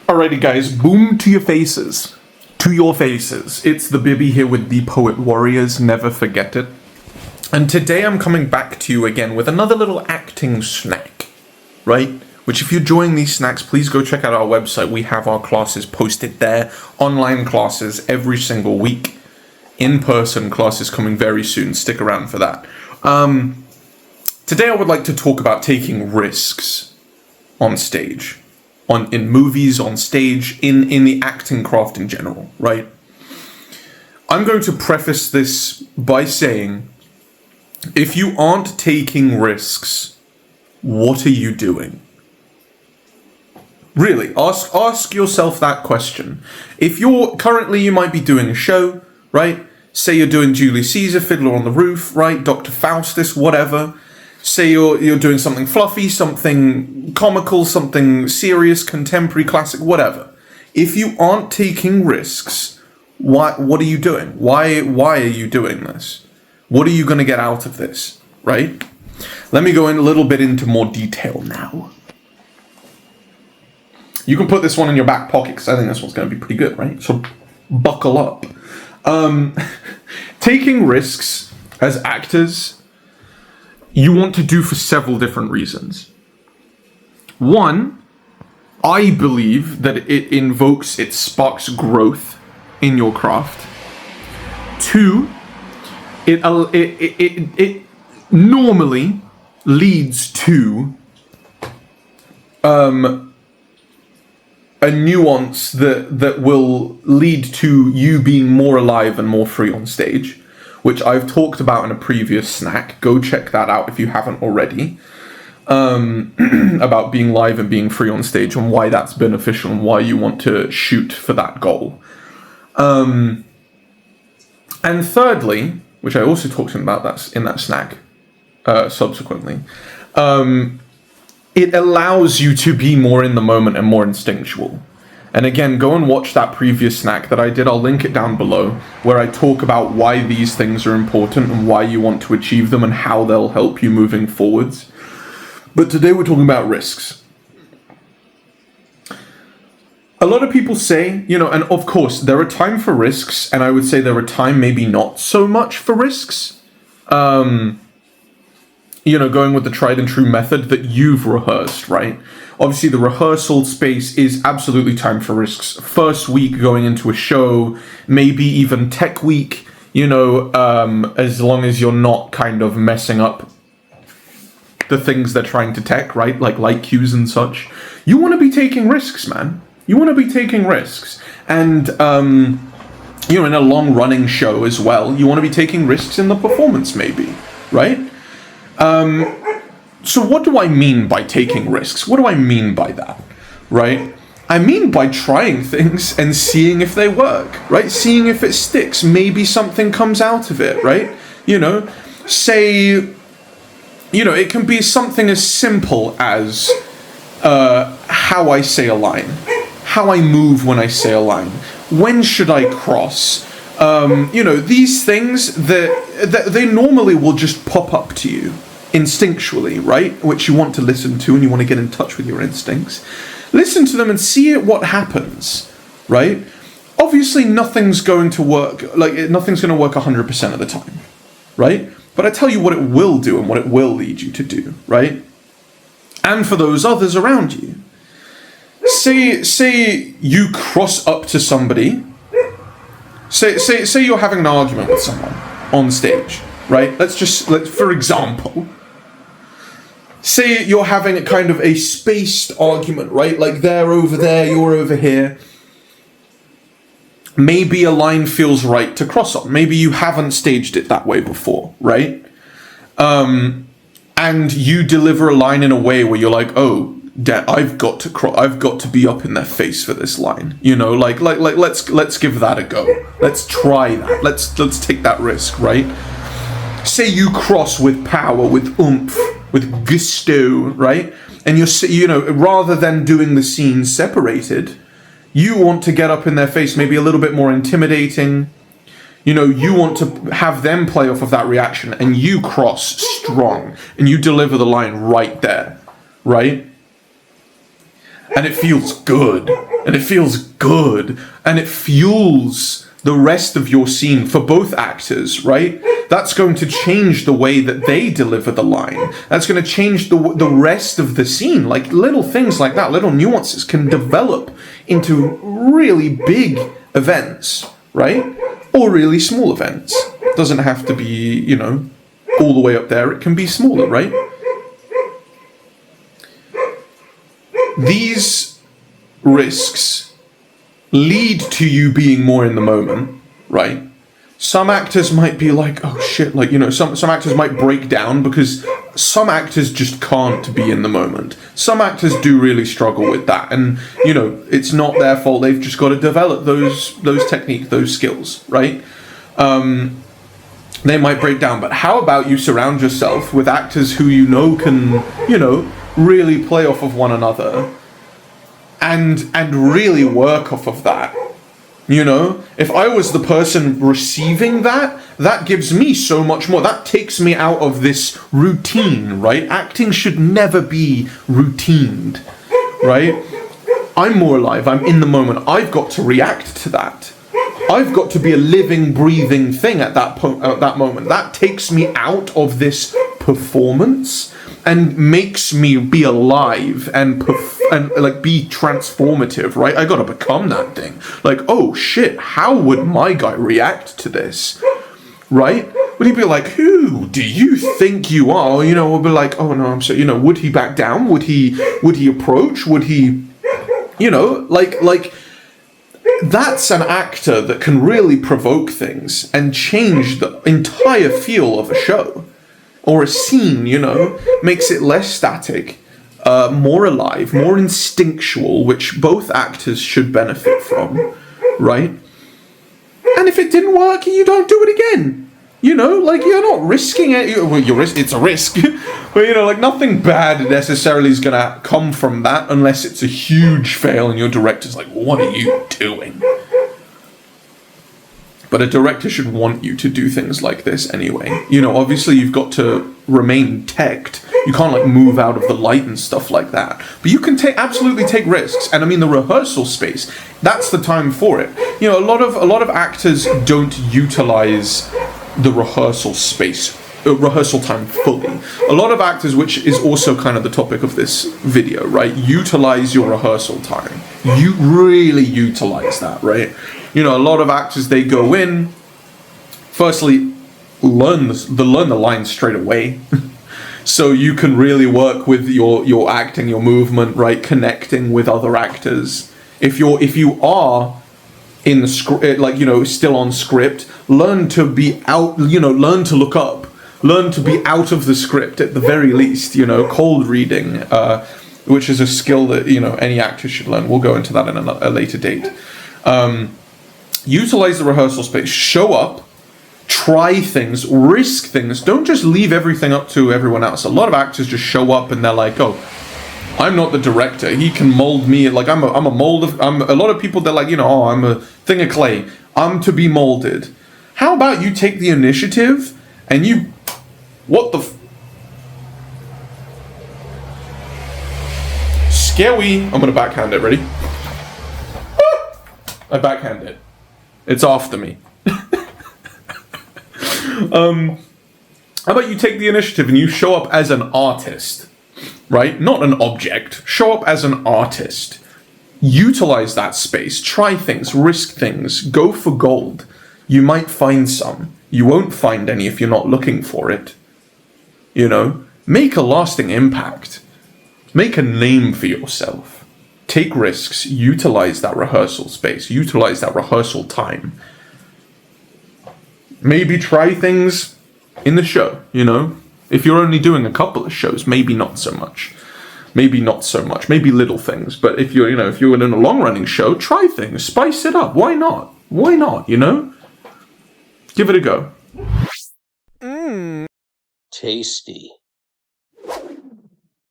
Alrighty guys, boom to your faces. To your faces. It's the Bibby here with the Poet Warriors, never forget it. And today I'm coming back to you again with another little acting snack, right? Which if you're enjoying these snacks, please go check out our website. We have our classes posted there. Online classes every single week. In-person classes coming very soon. Stick around for that. Today I would like to talk about taking risks on stage. In movies, on stage, in the acting craft in general, right? I'm going to preface this by saying, if you aren't taking risks, what are you doing? Really, ask yourself that question. If currently you might be doing a show, right? Say you're doing Julius Caesar, Fiddler on the Roof, right? Dr. Faustus, whatever. Say you're doing something fluffy, something comical, something serious, contemporary, classic, whatever. If you aren't taking risks, what are you doing? Why are you doing this? What are you going to get out of this, right? Let me go in a little bit into more detail now. You can put this one in your back pocket because I think this one's going to be pretty good, right? So buckle up. Taking risks as actors, you want to do for several different reasons. One, I believe that it sparks growth in your craft. Two, it normally leads to a nuance that will lead to you being more alive and more free on stage, which I've talked about in a previous snack. Go check that out if you haven't already. About being live and being free on stage and why that's beneficial and why you want to shoot for that goal. And thirdly, which I also talked about in that snack subsequently, it allows you to be more in the moment and more instinctual. And again, go and watch that previous snack that I did. I'll link it down below, where I talk about why these things are important and why you want to achieve them and how they'll help you moving forwards. But today we're talking about risks. A lot of people say, and of course, there are time for risks, and I would say there are time maybe not so much for risks. Going with the tried and true method that you've rehearsed, right? Obviously, the rehearsal space is absolutely time for risks. First week going into a show, maybe even tech week, as long as you're not kind of messing up the things they're trying to tech, right? Like light cues and such. You want to be taking risks, man. You want to be taking risks. And, in a long-running show as well, you want to be taking risks in the performance, maybe, right? So what do I mean by taking risks? What do I mean by that, right? I mean by trying things and seeing if they work, right? Seeing if it sticks. Maybe something comes out of it, right? Say, it can be something as simple as how I say a line, how I move when I say a line, when should I cross? These things that they normally will just pop up to you instinctually, right? Which you want to listen to and you want to get in touch with your instincts. Listen to them and see what happens, right? Obviously, nothing's going to work 100% of the time, right? But I tell you what it will do and what it will lead you to do, right? And for those others around you. Say you cross up to somebody. Say you're having an argument with someone on stage, right? Let's for example, say you're having a kind of a spaced argument, right? Like they're over there, you're over here. Maybe a line feels right to cross on. Maybe you haven't staged it that way before, right? And you deliver a line in a way where you're like, oh, I've got to be up in their face for this line. Let's give that a go. Let's try that. Let's take that risk, right? Say you cross with power, with oomph, with gusto, right? And rather than doing the scene separated, you want to get up in their face, maybe a little bit more intimidating. You want to have them play off of that reaction, and you cross strong, and you deliver the line right there, right? And it feels good. And it feels good. And it fuels the rest of your scene for both actors, right? That's going to change the way that they deliver the line. That's going to change the rest of the scene. Like, little things like that, little nuances can develop into really big events, right? Or really small events. It doesn't have to be, you know, all the way up there. It can be smaller, right? These risks lead to you being more in the moment, right? Some actors might be like, oh shit, like, you know, some actors might break down because some actors just can't be in the moment. Some actors do really struggle with that, and, you know, it's not their fault. They've just got to develop those techniques, those skills, right? They might break down, but how about you surround yourself with actors who you know can, you know, really play off of one another and really work off of that. You know, if I was the person receiving that, that gives me so much more. That takes me out of this routine, right? Acting should never be routined, right? I'm more alive. I'm in the moment. I've got to react to that. I've got to be a living, breathing thing at that moment. That takes me out of this performance and makes me be alive and like be transformative, right? I gotta become that thing. Like, oh shit, how would my guy react to this, right? Would he be like, who do you think you are? You know, we'll be like, oh no, I'm sorry. You know, would he back down? Would he approach? Would he, you know, like. That's an actor that can really provoke things and change the entire feel of a show or a scene, you know, makes it less static, more alive, more instinctual, which both actors should benefit from, right? And if it didn't work, you don't do it again. You know, like, you're not risking it. Well, it's a risk. But, you know, like, nothing bad necessarily is going to come from that unless it's a huge fail and your director's like, what are you doing? But a director should want you to do things like this anyway. You know, obviously you've got to remain teched. You can't, like, move out of the light and stuff like that. But you can absolutely take risks. And I mean, the rehearsal space, that's the time for it. You know, a lot of actors don't utilize the rehearsal space, rehearsal time fully. A lot of actors, which is also kind of the topic of this video, right? Utilize your rehearsal time. You really utilize that, right? You know, a lot of actors, they go in, firstly, learn the lines straight away. So you can really work with your acting, your movement, right? Connecting with other actors. If you are in the script, like, you know, still on script, learn to be out, you know, learn to look up, learn to be out of the script at the very least, you know, cold reading, which is a skill that, you know, any actor should learn. We'll go into that in a later date. Utilize the rehearsal space, show up, try things, risk things. Don't just leave everything up to everyone else. A lot of actors just show up and they're like, oh, I'm not the director. He can mold me. Like, I'm a mold of. A lot of people, they're like, you know, oh, I'm a thing of clay. I'm to be molded. How about you take the initiative and you, what the? Scary. I'm gonna backhand it. Ready? I backhand it. It's after me. How about you take the initiative and you show up as an artist? Right? Not an object. Show up as an artist. Utilize that space. Try things. Risk things. Go for gold. You might find some. You won't find any if you're not looking for it. You know? Make a lasting impact. Make a name for yourself. Take risks. Utilize that rehearsal space. Utilize that rehearsal time. Maybe try things in the show, you know? If you're only doing a couple of shows, maybe not so much. Maybe not so much. Maybe little things. But if you're, you know, if you're in a long-running show, try things. Spice it up. Why not? Why not, you know? Give it a go. Tasty.